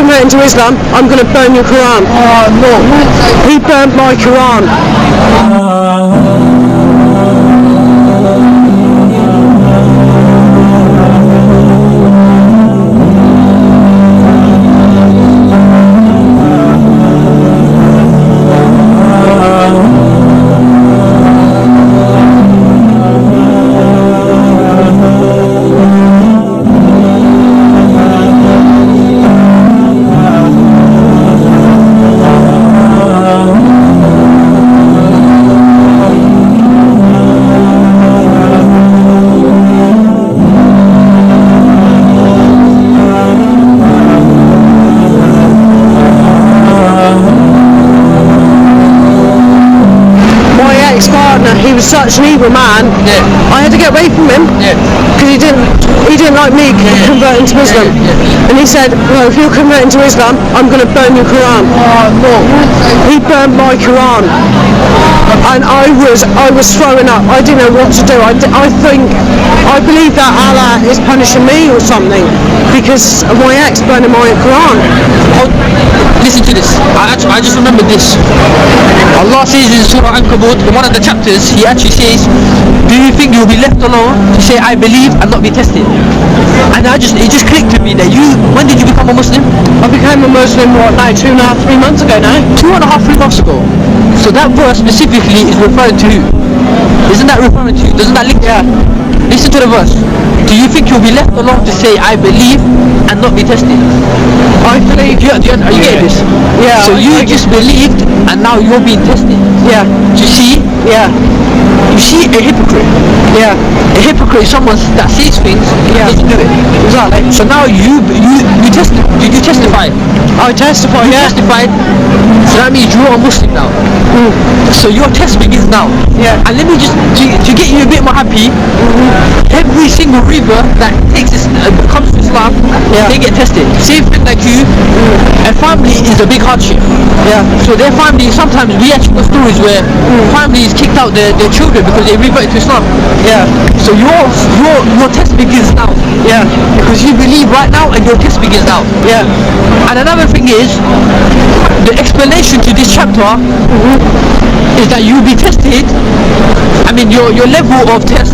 convert into Islam, I'm going to burn your Quran. Oh no. He burnt my Quran. He was such an evil man. Yeah. I had to get away from him. Yeah. Because he didn't like me converting to Islam. And he said, well, if you're converting to Islam, I'm going to burn your Quran. Oh no. He burned my Quran. And I was throwing up. I didn't know what to do. I believe that Allah is punishing me or something because of my ex burning my Quran. Oh, listen to this. I just remembered this. Allah says in Surah Ankabut, in one of the chapters, He actually says, do you think you'll be left alone to say I believe and not be tested? And it just clicked to me that when did you become a Muslim? I became a Muslim, what now, 2.5, 3 months ago now? 2.5, 3 months ago. So that verse specifically is referring to who? Isn't that referring to you? Doesn't that link? Yeah. Listen to the verse. Do you think you'll be left alone to say I believe and not be tested? I believe. Are you getting this? Yeah. So you just believed and now you're being tested. Yeah. Do you see? Yeah. You see a hypocrite. Yeah. A hypocrite is someone that says things and doesn't do it. Exactly. So now you tested. Did you testify? I testified. You testified. So that means you're a Muslim now. So your test begins now. Yeah. And let me just to get you a bit more happy. Every single believer that comes to Islam, they get tested. Same thing like you. A family is a big hardship. Yeah. So their family, sometimes we actually got stories where families kicked out their children because they reverted to Islam. Yeah. So your test begins now. Yeah. Because you believe right now and your test begins now. Yeah. And another thing is, the explanation to this chapter is that you'll be tested. I mean, your level of test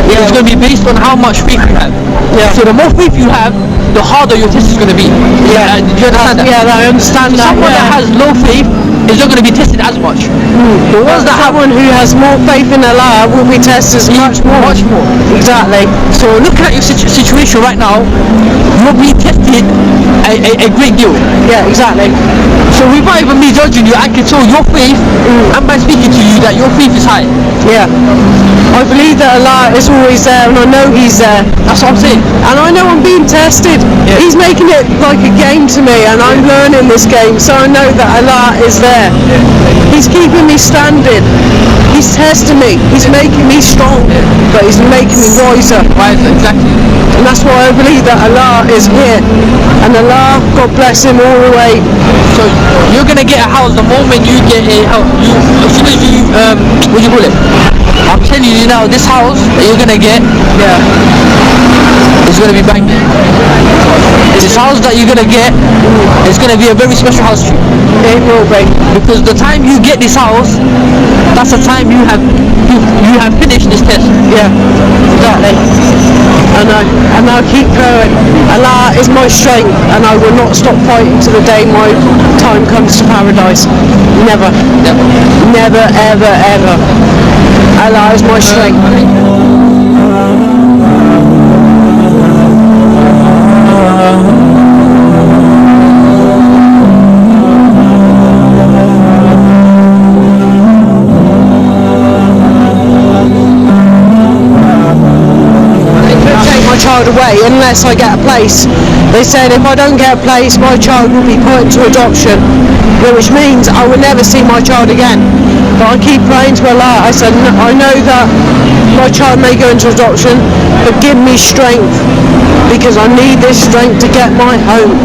is going to be based on how much faith you have. Yeah. So the more faith you have, the harder your test is going to be. Yeah. Do you understand that? Yeah, I understand that. Someone that has low faith is not going to be tested as much. The ones that have Someone who has more faith in Allah will be tested much more. Much more. Exactly. So looking at your situation right now, you're being tested a great deal. Yeah, exactly. So without even me judging you, I can tell your faith, and by speaking to you, that your faith is high. Yeah. I believe that Allah is always there, and I know He's there. That's what I'm saying. And I know I'm being tested. Yeah. He's making it like a game to me, and I'm learning this game, so I know that Allah is there. He's keeping me standing. He's testing me. He's making me strong, but He's making me wiser. Wiser, exactly. And that's why I believe that Allah is here. And Allah, God bless Him all the way. So you're gonna get a house the moment you get a house. As soon as you what do you call it? I'm telling you now, this house that you're gonna get, is gonna be banging. This house that you're gonna get is gonna be a very special house to you. It will be. Because the time you get this house, that's the time you have finished this test. Yeah, exactly. And I'll keep going. Allah is my strength, and I will not stop fighting to the day my time comes to paradise. Never. Never, ever, ever. Allah is my strength. Away unless I get a place. They said if I don't get a place, my child will be put into adoption, which means I will never see my child again. But I keep praying to Allah. I said, I know that my child may go into adoption, but give me strength, because I need this strength to get my home.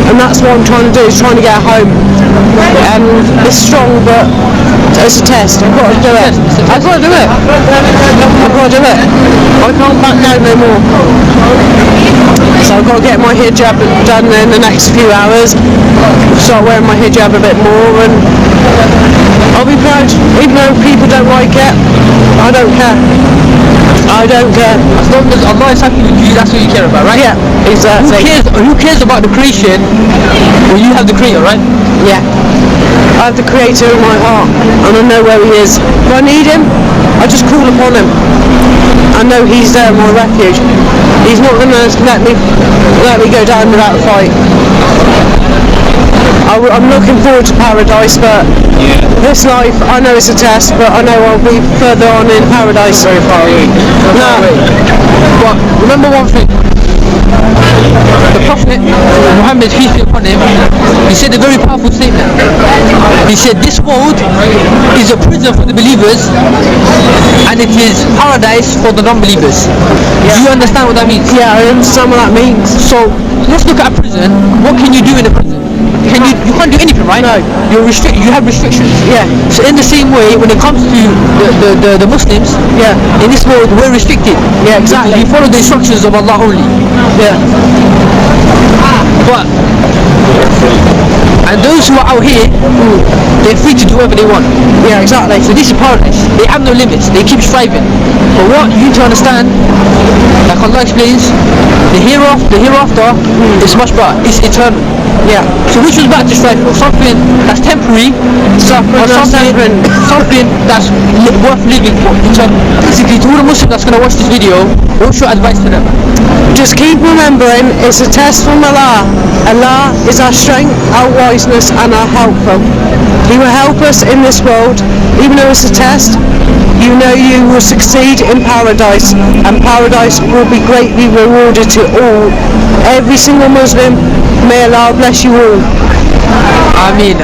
and that's what I'm trying to do, is trying to get home. And it's strong, but it's a test. I've got to do it. I've got to do it. I've got to do it. I can't back down no more. So I've got to get my hijab done in the next few hours. Start wearing my hijab a bit more, and I'll be proud. Even though people don't like it, I don't care. I don't care. As long as Allah is happy with you, that's what you care about, right? Yeah, exactly. Who cares about the creation when you have the creator, right? Yeah. I have the creator in my heart, and I know where he is. If I need him, I just call upon him. I know he's there, my refuge. He's not going to let me go down without a fight. I'm looking forward to paradise, but this life, I know it's a test, but I know I'll be further on in paradise. Very far away. No. But remember one thing. The Prophet Muhammad, peace be upon him, he said a very powerful statement. He said this world is a prison for the believers and it is paradise for the non-believers. Do you understand what that means? Yeah, I understand what that means. So let's look at a prison. What can you do in a prison? You can't do anything, right? No. You have restrictions. Yeah. So in the same way, when it comes to the Muslims, Yeah. in this world we're restricted. Yeah, exactly. We follow the instructions of Allah only. Yeah. But and those who are out here, they're free to do whatever they want. Yeah, exactly. So this is paradise. They have no limits. They keep striving. But what you need to understand, like Allah explains, the hereafter is much better. It's eternal. Yeah. So which was better to strive for? Something that's temporary, or something that's worth living for. Eternal. Basically, to all the Muslims that's going to watch this video, what's your advice to them? Just keep remembering, it's a test from Allah. Allah is our strength, our wiseness, and our helper. He will help us in this world. Even though it's a test, you know you will succeed in paradise, and paradise will be greatly rewarded to all. Every single Muslim, may Allah bless you all. I mean.